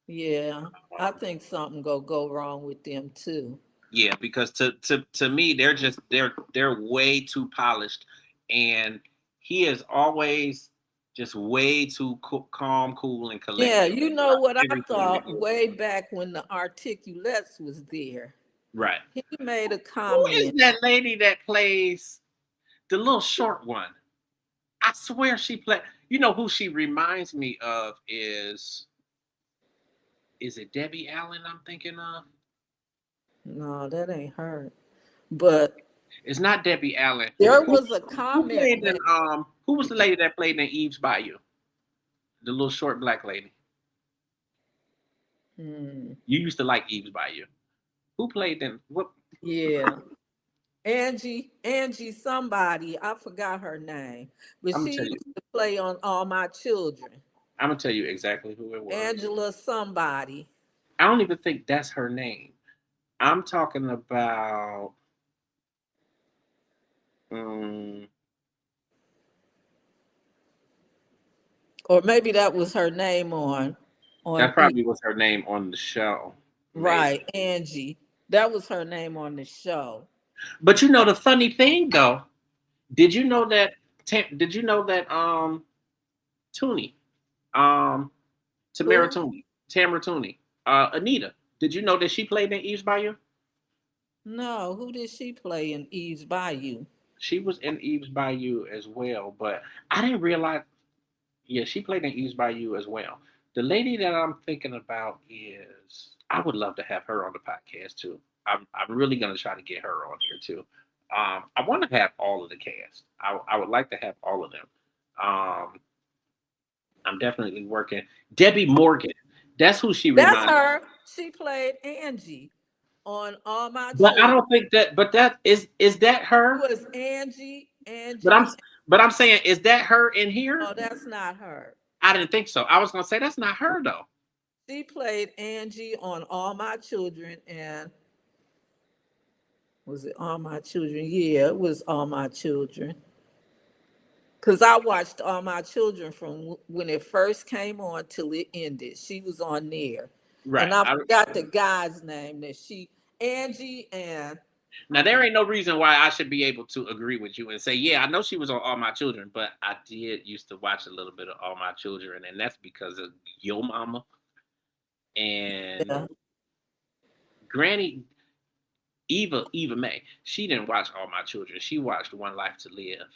Yeah, I Um, think something go wrong with them too. yeah, because to me, they're way too polished, and he is always just way too calm, cool, and Yeah, collected you know about what I everything that thought goes. way back when the articulates was there. Right. He made a Who is comment. that lady that plays the little short one? I swear she played. You know who she reminds me of is it Debbie Allen? I'm thinking of. No, that ain't her. But It's not Debbie Allen. there Who was a who comment played in made. who was the lady that played in Eve's Bayou? The little short black lady. Hmm, You used to like Eve's Bayou. Who played in what? yeah. Angie somebody, I forgot her name. But I'm gonna she tell you. used to play on All My Children. I'm gonna tell you exactly who it was. Angela somebody. I don't even think that's her name. I'm talking about. Um, Or maybe that was her name on that probably was her name on the show, maybe. right, Angie. That was her name on the show. But the funny thing though, did you know that? Did you know that? Tooney, um, Tamara Who? Tooney, Tamara Tooney, Anita. Did you know that she played in Eve's Bayou? No, who did she play in Eve's Bayou? She was in Eve's Bayou as well, but I didn't realize. Yeah, she played in Eve's Bayou as well. The lady that I'm thinking about is. I would love to have her on the podcast too. I'm really gonna try to get her on here too. I want to have all of the cast. I would like to have all of them. Um, I'm definitely working. Debbie Morgan. That's who she That's reminds. her. She played Angie. on All My But I Children. don't think that. But that is that It her? was Angie. But I'm Angie. but I'm saying, is that her in here? Oh, that's not her. I didn't think so. I was gonna say that's not her though. She played Angie on All My Children, and was it All My Children? Yeah, it was All My Children. Cause I watched All My Children from when it first came on till it ended. She was on there, Right. and I forgot the guy's name that she Angie and Now there ain't no reason why I should be able to agree with you and say, yeah, I know she was on All My Children, but I did used to watch a little bit of All My Children, and that's because of Yo Mama and yeah, Granny Eva May. She didn't watch All My Children. She watched One Life to Live,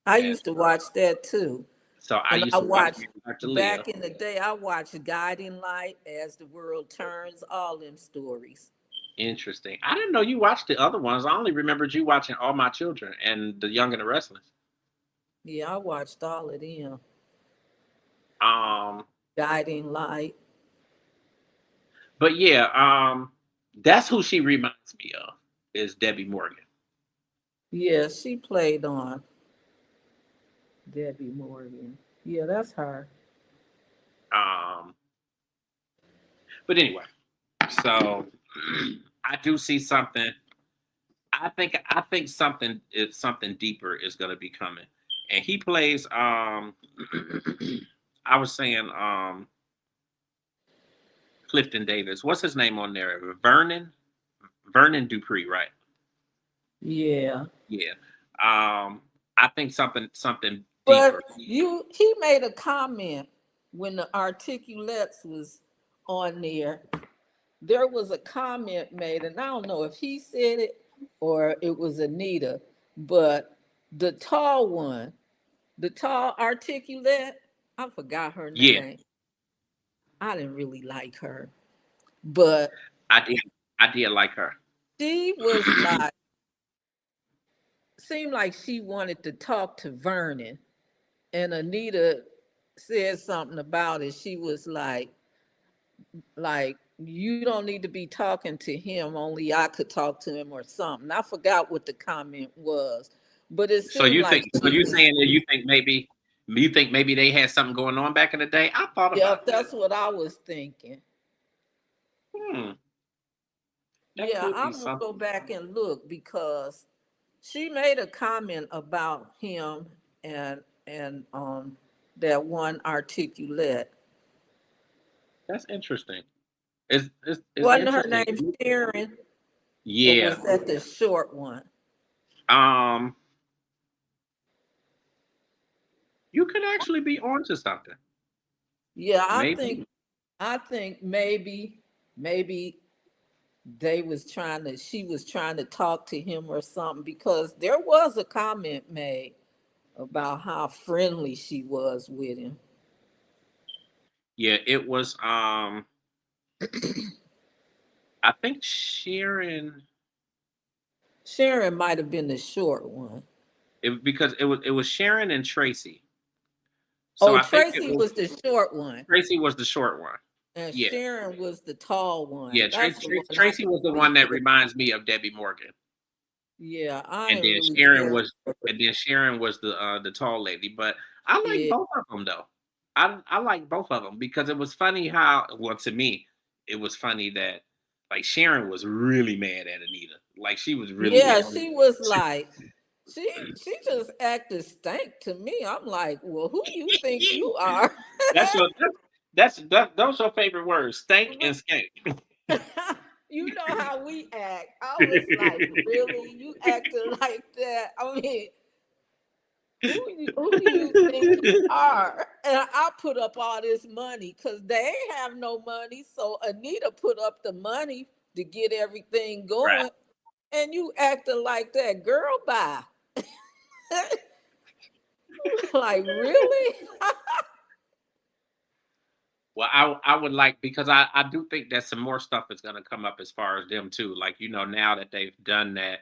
I and used to watch that too. so I And used I to watch watched One Life to Live. back in the day. I watched Guiding Light, As the World Turns, all them stories. Interesting. I didn't know you watched the other ones. I only remembered you watching All My Children and The Young and the Restless. Yeah, I watched all of them. Um, Guiding Light. but yeah, that's who she reminds me of is Debbie Morgan. Yeah, she played on Debbie Morgan. Yeah, that's her. Um, but anyway, so I do see something. I think something deeper is gonna be coming. And he plays I was saying Clifton Davis. What's his name on there? Vernon Dupree, right? Yeah. Yeah. I think something But deeper. he made a comment when the articulates was on there. There was a comment made, and I don't know if he said it or it was Anita, but the tall one, the tall articulate, I forgot her Yeah, name. I didn't really like her, but I did. I did like her. she was like, seemed like she wanted to talk to Vernon, and Anita said something about it. She was like you don't need to be talking to him, only I could talk to him or something. I forgot what the comment was, but it So seemed you like think? So she you was. saying that you think maybe they had something going on back in the day? I thought Yep, about that. that's what I was thinking. Hmm, that Yeah, could be I'm gonna something. go back and look because she made a comment about him and that one articulate. That's interesting. It's Wasn't her interesting. name Sharon, or Yeah. was that the short one? Um, you could actually be onto something. Yeah, Maybe. I think maybe she was trying to talk to him or something because there was a comment made about how friendly she was with him. Yeah, it was. I think Sharon. Sharon might have been the short one. Because it was Sharon and Tracy. So Oh, I think it Tracy was was the short one, Tracy was the short one. and Yeah, Sharon was the tall one. yeah. That's Tracy, the Tracy, one I Tracy didn't was the really one that care. reminds me of Debbie Morgan, Yeah, I and didn't then really Sharon care was, for her. and then Sharon was the tall lady. But I like Yeah, both of them though. I like both of them because it was funny how, well, to me it was funny that like Sharon was really mad at Anita. Like she was really yeah, mad. she was like, she just acted stank to me. I'm like, well, who you think you are? That's your those your favorite words, stank and skank. You know how we act. I was like, really? You acting like that? I mean, who you think you are? And I put up all this money because they ain't have no money. So Anita put up the money to get everything Right. going. And you acting like that, girl, bye. Like, really? Well, I would like, because I do think that some more stuff is gonna come up as far as them too. Like, now that they've done that,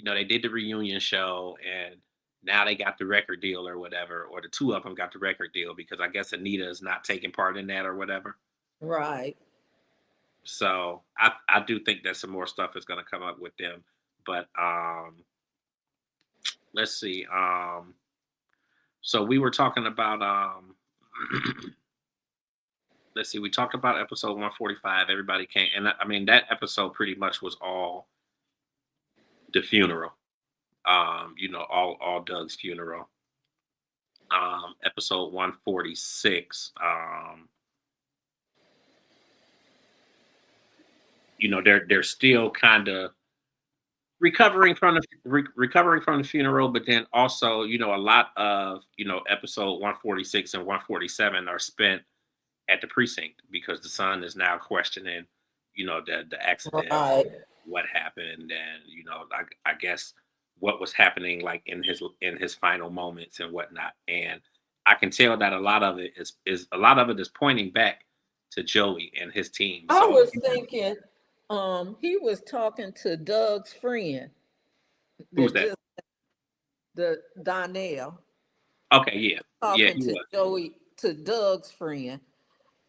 they did the reunion show, and now they got the record deal or whatever, or the two of them got the record deal because I guess Anita is not taking part in that or whatever. Right. So I do think that some more stuff is going to come up with them. But let's see. So we were talking about let's see. We talked about episode 145. Everybody came, and I mean that episode pretty much was all the funeral. All Doug's funeral. Episode 146. They're still kind of recovering from the funeral, but then also, a lot of episode 146 and 147 are spent at the precinct because the son is now questioning, the accident, Right. what happened, and I guess what was happening like in his final moments and whatnot. And I can tell that a lot of it is pointing back to Joey and his team. I So was thinking, he was talking to Doug's friend who's that that? just the Donnell Okay, yeah, yeah, talking he to was. Joey to Doug's friend,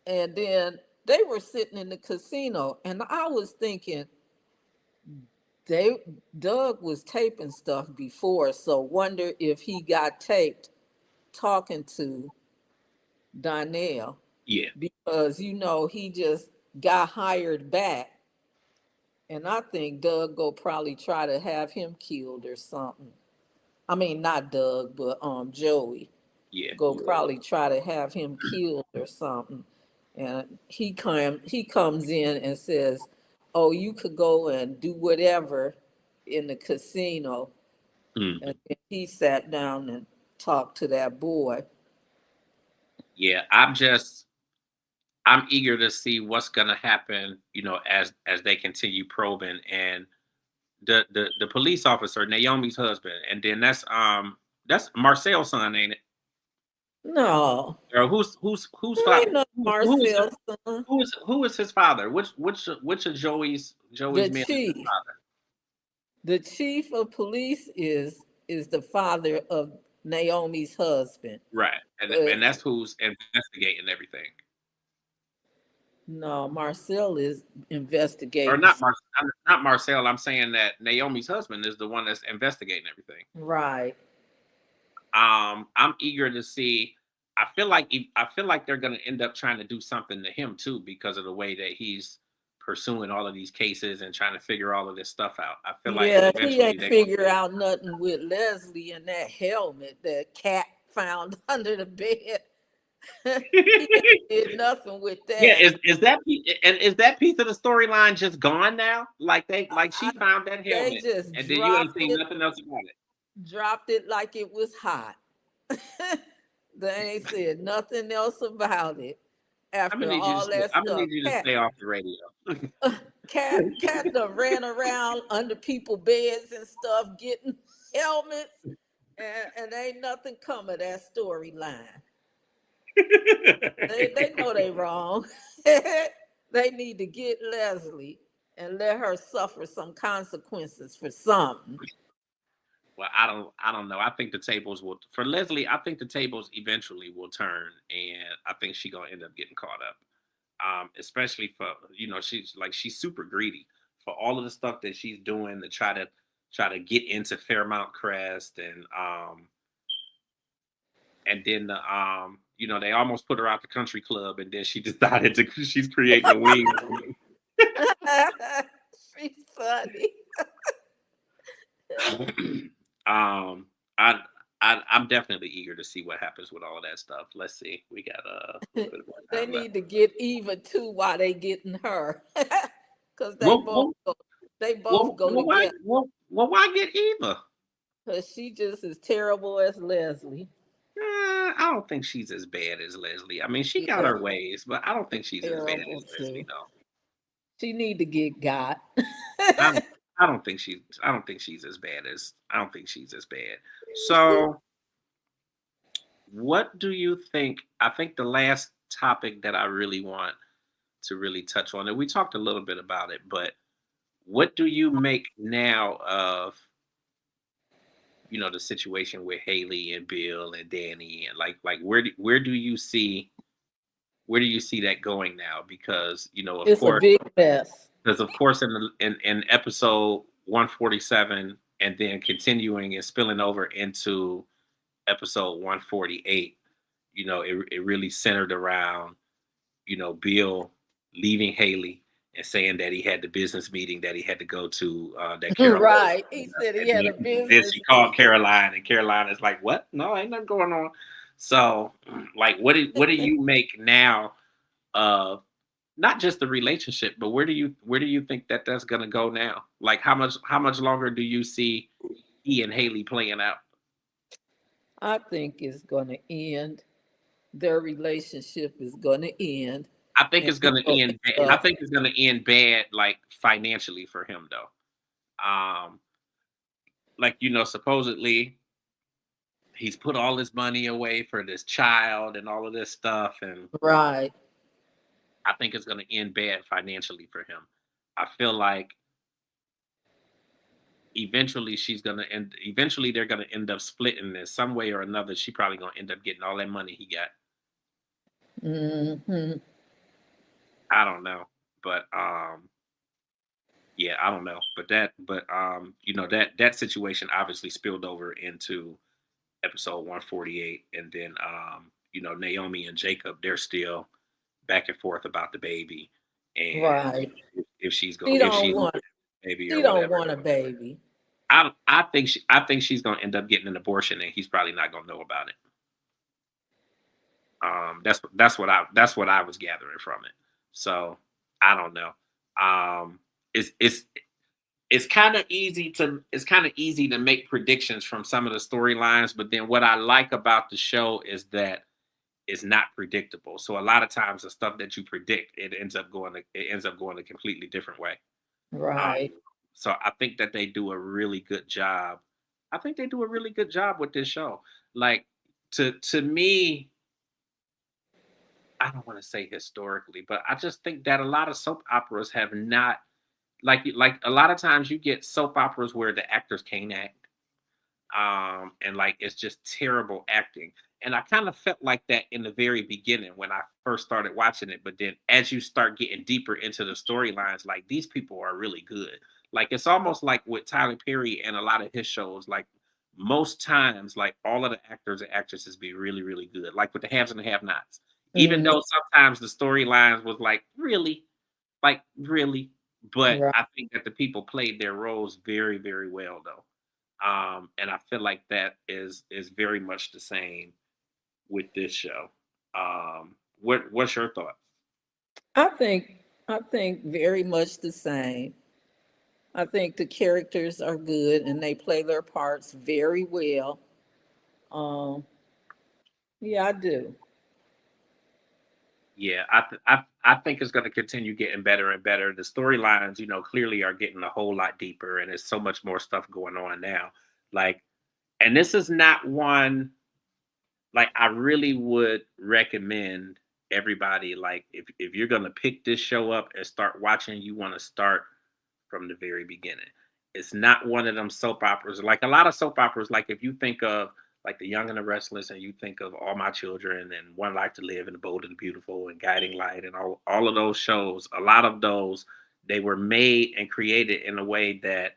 and then they were sitting in the casino, and I was thinking they Doug was taping stuff before, so wonder if he got taped talking to Donnell Yeah, because he just got hired back, and I think Doug go probably try to have him killed or something. I mean, not Doug, but Joey yeah. go probably try to have him killed or something. And he comes in and says, "Oh, you could go and do whatever in the casino." Mhm. And then he sat down and talked to that boy. Yeah, I'm eager to see what's gonna happen, as they continue probing. And the police officer, Naomi's husband, and then that's Marcel's son, ain't it? No, Or who's there ain't father? no Who is Marcel's son. who is his father? Which of Joey's The men is his chief, father? the chief of police is the father of Naomi's husband. Right, and But that's who's investigating everything. no, Marcel is Or investigating. not Marcel. I'm saying that Naomi's husband is the one that's investigating everything. Right. I'm eager to see. I feel like they're going to end up trying to do something to him too because of the way that he's pursuing all of these cases and trying to figure all of this stuff out. I feel like Yeah, he eventually ain't they're going figure out nothing with Leslie and that helmet that Cat found under the bed. He ain't to. did nothing with Yeah, that. is that piece of the storyline just gone now? Like I, she found that they helmet just and then you ain't seen nothing else about it. dropped it like it was hot. They ain't said nothing else about it after all that I'm gonna stuff. need you to Cat, stay off the radio. cat done ran around under people beds and stuff, getting helmets, and ain't nothing come of that storyline. They know they wrong. They need to get Leslie and let her suffer some consequences for something. Well, I don't know. I think the tables will for Leslie. I think the tables eventually will turn, and I think she gonna end up getting caught up. Especially for she's super greedy for all of the stuff that she's doing to try to get into Fairmount Crest. And then they almost put her out the country club, and then she decided to she's creating a wing. She's funny. um, I, I'm definitely eager to see what happens with all of that stuff. Let's see. We got a little bit more They time left. need to get Eva too while they getting her, because Well, well, they both go together. why get Eva? Because she just as terrible as Leslie. I don't think she's as bad as Leslie. I mean, she got Yeah, her ways, but I don't think she's as bad terrible as Leslie. too. No, She need to get got. I don't. I don't think she's as bad. So, what do you think? I think the last topic that I really want to really touch on, and we talked a little bit about it, but what do you make now of the situation with Haley and Bill and Danny, and where do you see where do you see that going now? Because It's a big mess. in in episode 147, and then continuing and spilling over into episode 148, it really centered around Bill leaving Haley and saying that he had the business meeting that he had to go to, that Caroline. Right. He said he had a Then business she called meeting. Caroline, and Caroline is like, "What? No, ain't nothing going on." So, like, what do you make now of not just the relationship, but where do you think that that's gonna go now? Like, how much longer do you see he and Haley playing out? I think it's going to end. Their relationship is going to end, I think and it's he gonna will end. end I up. think it's gonna end bad, like financially for him, though. Um, like supposedly he's put all his money away for this child and all of this stuff, and Right. I think it's gonna end bad financially for him. I feel like eventually they're gonna end up splitting this some way or another. She probably gonna end up getting all that money he got. Hmm. I don't know, but yeah, I don't know, but that situation obviously spilled over into episode 148, and then Naomi and Jacob, they're still back and forth about the baby, and Right. if she's going She if don't she's want. baby She or don't whatever. want a baby. I think she's gonna end up getting an abortion, and he's probably not gonna know about it. That's what I was gathering from it. So I don't know. Um, it's it's kind of easy to make predictions from some of the storylines, but then what I like about the show is that it's not predictable. So a lot of times the stuff that you predict, it ends up going a completely different way. Um, Right. so I think that they do a really good job. I think they do a really good job with this show. Like, to me, I don't want to say historically, but I just think that a lot of soap operas have not, like a lot of times you get soap operas where the actors can't act, and like it's just terrible acting. And I kind of felt like that in the very beginning when I first started watching it, but then as you start getting deeper into the storylines, like these people are really good. Like it's almost like with Tyler Perry and a lot of his shows, like most times, like all of the actors and actresses be really, really good. Like with the haves and the have nots. Even Hmm. though sometimes the storylines was like really, but Right. I think that the people played their roles very, very well though. And I feel like that is very much the same with this show. What's your thoughts? I think. I think very much the same. I think the characters are good and they play their parts very well. Um. Yeah, I do. Yeah, I think it's going to continue getting better and better. The storylines, clearly are getting a whole lot deeper, and there's so much more stuff going on now. Like, and this is not one, like I really would recommend everybody, like if you're going to pick this show up and start watching, you want to start from the very beginning. It's not one of them soap operas. Like a lot of soap operas, like if you think of like The Young and the Restless, and you think of All My Children and One Life to Live and The Bold and the Beautiful and Guiding Light and all of those shows, a lot of those, they were made and created in a way that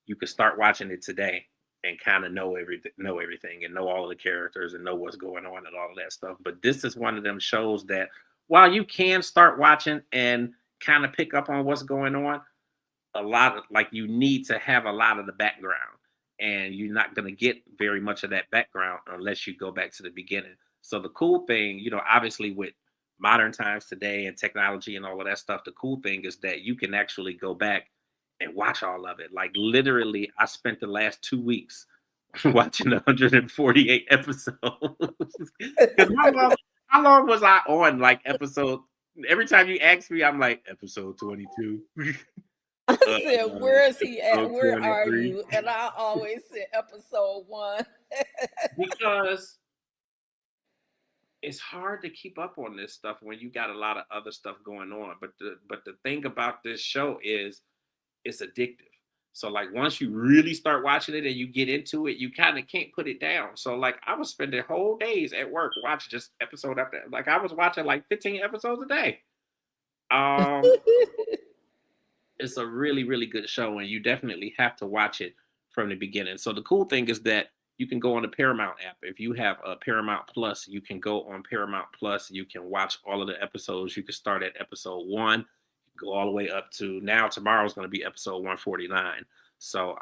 you could start watching it today and kind of know everything and know all of the characters and know what's going on and all of that stuff. But this is one of them shows that while you can start watching and kind of pick up on what's going on, a lot of, like, you need to have a lot of the background, and you're not going to get very much of that background unless you go back to the beginning. So the cool thing, obviously with modern times today and technology and all of that stuff, the cool thing is that you can actually go back and watch all of it. Like literally I spent the last 2 weeks watching 148 episodes. Because how long was I on, like, episode? Every time you ask me, I'm like, episode 22. I Uh, said, "Where is he at? episode Where are 23. you?" And I always say episode one. Because it's hard to keep up on this stuff when you got a lot of other stuff going on. But the thing about this show is it's addictive. So like once you really start watching it and you get into it, you kind of can't put it down. So like I was spending whole days at work watching just episode after, like I was watching like 15 episodes a day. Um, it's a really, really good show, and you definitely have to watch it from the beginning. So the cool thing is that you can go on the Paramount app. If you have a Paramount Plus, you can go on Paramount Plus. You can watch all of the episodes. You can start at episode one, go all the way up to now. Tomorrow's going to be episode 149. So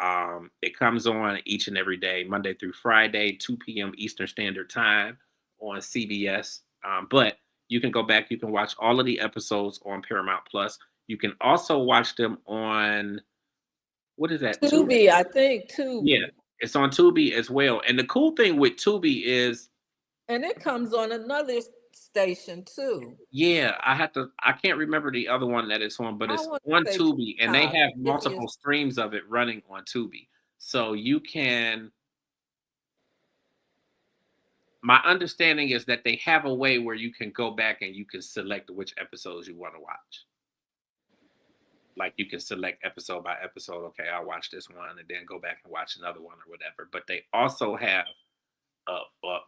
it comes on each and every day, Monday through Friday, 2 p.m. Eastern Standard Time on CBS. But you can go back. You can watch all of the episodes on Paramount Plus. You can also watch them on, what is that? Tubi? Tubi, I think Yeah, Tubi. it's on Tubi as well. And the cool thing with Tubi is, And it comes on another station too. yeah, I can't remember the other one that it's on, but I it's want on to say Tubi, and they Peacock. have Maybe multiple it's streams of it running on Tubi. So you can, my understanding is that they have a way where you can go back and you can select which episodes you want to watch. Like you can select episode by episode. Okay, I'll watch this one and then go back and watch another one or whatever. But they also have a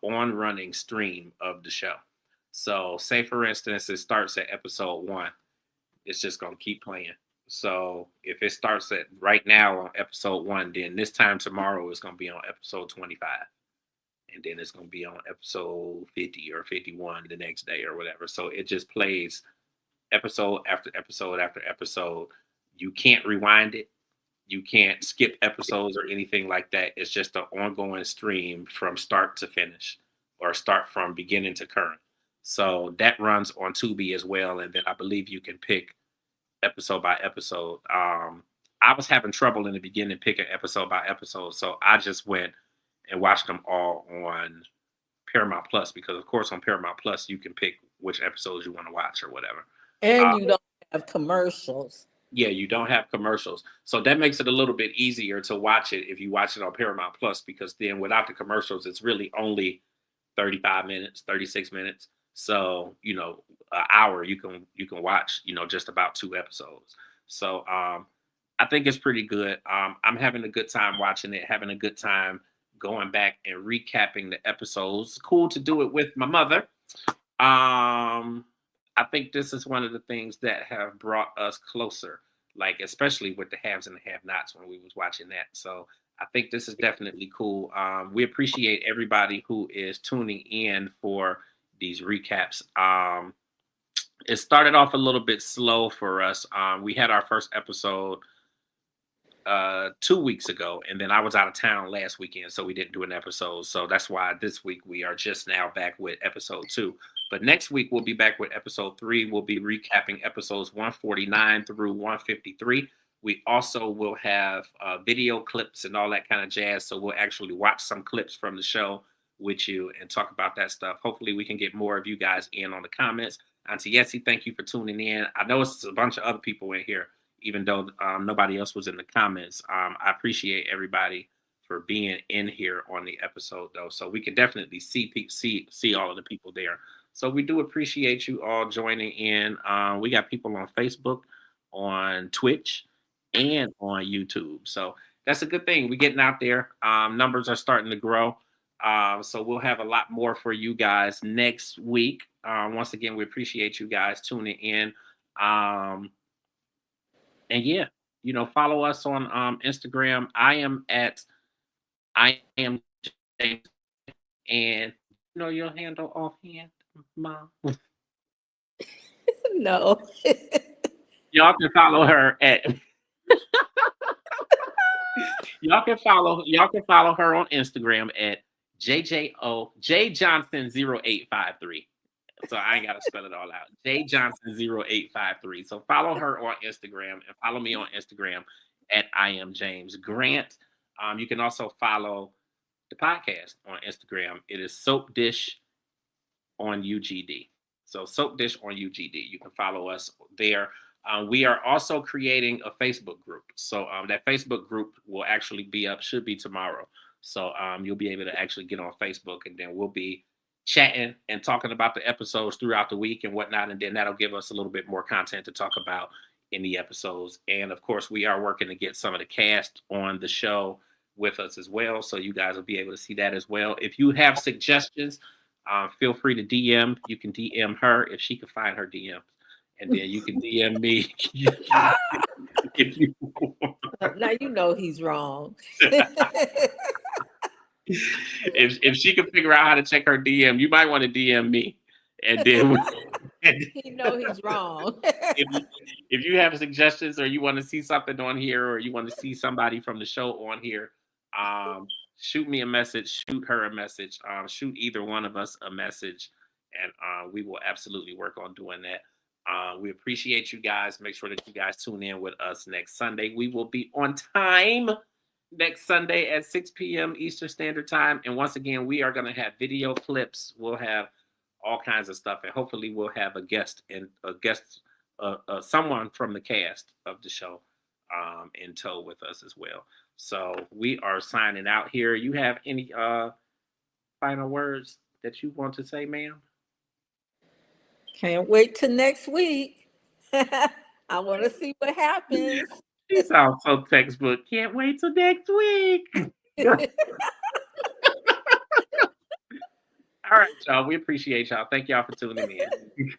on running stream of the show. So say for instance, it starts at episode one. It's just gonna keep playing. So if it starts at right now on episode one, then this time tomorrow it's gonna be on episode 25. And then it's gonna be on episode 50 or 51 the next day or whatever. So it just plays episode after episode after episode. You can't rewind it. You can't skip episodes or anything like that. It's just an ongoing stream from start to finish, or start from beginning to current. So that runs on Tubi as well. And then I believe you can pick episode by episode. I was having trouble in the beginning picking episode by episode. So I just went and watched them all on Paramount Plus, because of course on Paramount Plus you can pick which episodes you want to watch or whatever. and you don't have commercials. Yeah, you don't have commercials. So that makes it a little bit easier to watch it if you watch it on Paramount Plus, because then without the commercials, it's really only 35 minutes, 36 minutes. So, an hour you can watch, just about 2 episodes. So I think it's pretty good. I'm having a good time watching it, having a good time going back and recapping the episodes. Cool to do it with my mother. I think this is one of the things that have brought us closer, like especially with the haves and the have-nots when we was watching that. So I think this is definitely cool. We appreciate everybody who is tuning in for these recaps. It started off a little bit slow for us. We had our first episode 2 weeks ago, and then I was out of town last weekend, so we didn't do an episode. So that's why this week we are just now back with episode 2. But next week we'll be back with episode 3. We'll be recapping episodes 149 through 153. We also will have video clips and all that kind of jazz. So we'll actually watch some clips from the show with you and talk about that stuff. Hopefully we can get more of you guys in on the comments. Auntie Yessie, thank you for tuning in. I know it's a bunch of other people in here, even though nobody else was in the comments. I appreciate everybody for being in here on the episode, though. So we can definitely see all of the people there. So we do appreciate you all joining in. We got people on Facebook, on Twitch, and on YouTube. So that's a good thing. We're getting out there. Numbers are starting to grow. So we'll have a lot more for you guys next week. Once again, we appreciate you guys tuning in. And yeah, follow us on Instagram. I am James, and your handle offhand, Mom. No. Y'all can follow her at y'all can follow her on Instagram at JJohnson0853. So I ain't gotta spell it all out. JJohnson0853. So follow her on Instagram and follow me on Instagram at I am James Grant. You can also follow the podcast on Instagram. It is Soap Dish on UGD. So Soap Dish on UGD. You can follow us there. We are also creating a Facebook group. So that Facebook group will actually be up, should be tomorrow. So you'll be able to actually get on Facebook, and then we'll be chatting and talking about the episodes throughout the week and whatnot. And then that'll give us a little bit more content to talk about in the episodes. And of course, we are working to get some of the cast on the show with us as well. So you guys will be able to see that as well. If you have suggestions, feel free to DM. You can DM her if she can find her DMs. And then you can DM me if you want. Now you know he's wrong. If she can figure out how to check her DM, you might want to DM me. And then He know he's wrong. if you have suggestions or you want to see something on here or you want to see somebody from the show on here, shoot me a message, shoot her a message, shoot either one of us a message, and we will absolutely work on doing that. We appreciate you guys. Make sure that you guys tune in with us next Sunday. We will be on time next Sunday at 6 p.m. Eastern Standard Time. And once again, we are going to have video clips. We'll have all kinds of stuff, and hopefully we'll have someone from the cast of the show in tow with us as well. So we are signing out here. You have any final words that you want to say, ma'am? Can't wait till next week. I want to see what happens. She sounds so textbook. Can't wait till next week. All right, y'all. We appreciate y'all. Thank y'all for tuning in.